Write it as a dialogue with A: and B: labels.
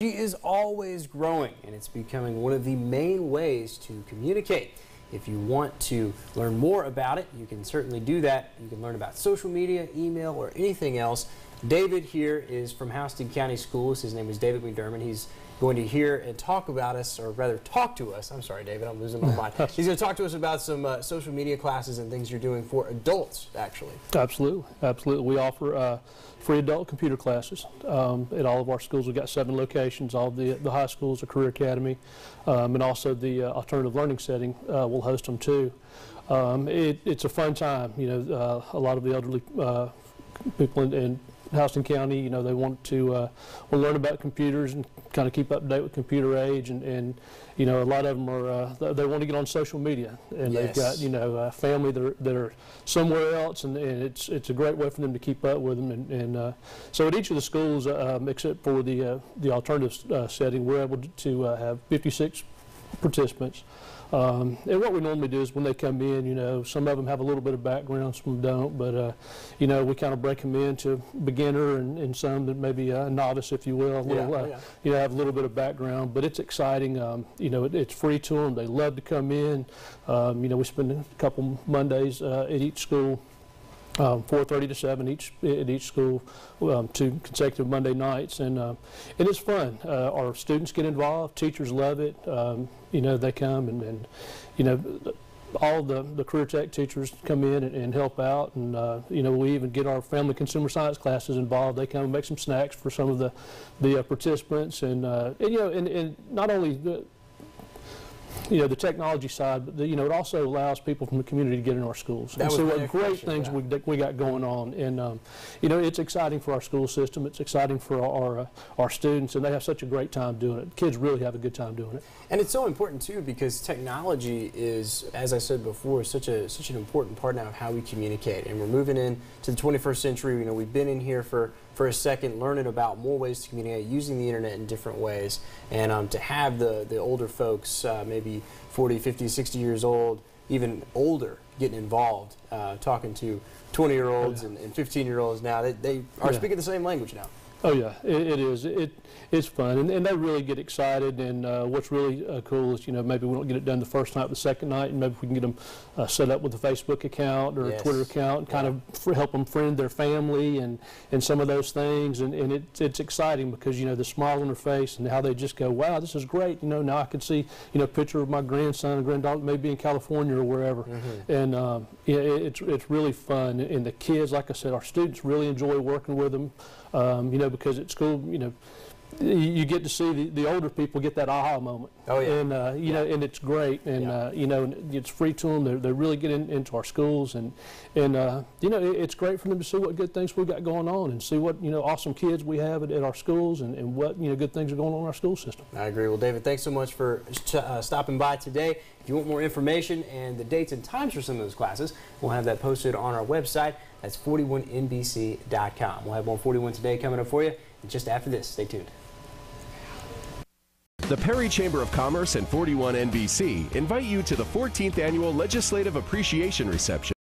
A: Technology is always growing, and it's becoming one of the main ways to communicate. If you want to learn more about it, you can certainly do that. You can learn about social media, email, or anything else. David here is from Houston County Schools. His name is David McDermott. He's going to hear and talk about us, or rather talk to us. I'm sorry, David, I'm losing my mind. He's going to talk to us about some social media classes and things you're doing for adults, actually.
B: Absolutely, absolutely. We offer free adult computer classes at all of our schools. We've got 7 locations. All of the high schools, the Career Academy, and also the alternative learning setting will host them too. It's a fun time. You know, a lot of the elderly people in Houston County, you know, they want to learn about computers and kind of keep up to date with computer age, and you know, a lot of them are they want to get on social media, and
A: Yes.
B: they've got, you know, family that are somewhere else, and it's a great way for them to keep up with them, and so at each of the schools, except for the alternative setting, we're able to have 56 participants. And what we normally do is when they come in, you know, some of them have a little bit of background, some don't, but you know, we kind of break them into beginner and some that maybe a novice, if you will, you know, have a little bit of background. But it's exciting. You know, it's free to them. They love to come in. You know, we spend a couple Mondays at each school. 4:30 to 7 at each school, 2 consecutive Monday nights, and it's fun. Our students get involved, teachers love it. You know, they come and you know, all the career tech teachers come in and help out, and you know, we even get our family consumer science classes involved. They come and make some snacks for some of the participants, and you know, and not only you know, the technology side, but you know, it also allows people from the community to get in our schools and see what great things we got going on. And you know, it's exciting for our school system. It's exciting for our students, and they have such a great time doing it. Kids really have a good time doing it.
A: And it's so important too, because technology is, as I said before, such an important part now of how we communicate. And we're moving into the 21st century. You know, we've been in here for a second, learning about more ways to communicate, using the internet in different ways, and to have the older folks, maybe 40, 50, 60 years old, even older, getting involved, talking to 20-year-olds and 15-year-olds now. They are speaking the same language now.
B: Oh yeah, it is. It's fun, and they really get excited. And what's really cool is, you know, maybe we don't get it done the first night, the second night, and maybe we can get them set up with a Facebook account or a Twitter account, and kind of help them friend their family and some of those things. And it's exciting because, you know, the smile on their face and how they just go, wow, this is great. You know, now I can see, you know, a picture of my grandson and granddaughter maybe in California or wherever. And yeah, it's really fun. And the kids, like I said, our students really enjoy working with them. You know, because at school, you know, you get to see the older people get that aha moment.
A: Oh yeah.
B: And you know, and it's great, and you know, it's free to them. They really get into our schools, and you know, it's great for them to see what good things we've got going on, and see what, you know, awesome kids we have at our schools, and what, you know, good things are going on in our school system.
A: I agree. Well, David, thanks so much for stopping by today. If you want more information and the dates and times for some of those classes, we'll have that posted on our website. That's 41NBC.com. We'll have more 41 Today coming up for you just after this. Stay tuned.
C: The Perry Chamber of Commerce and 41 NBC invite you to the 14th Annual Legislative Appreciation Reception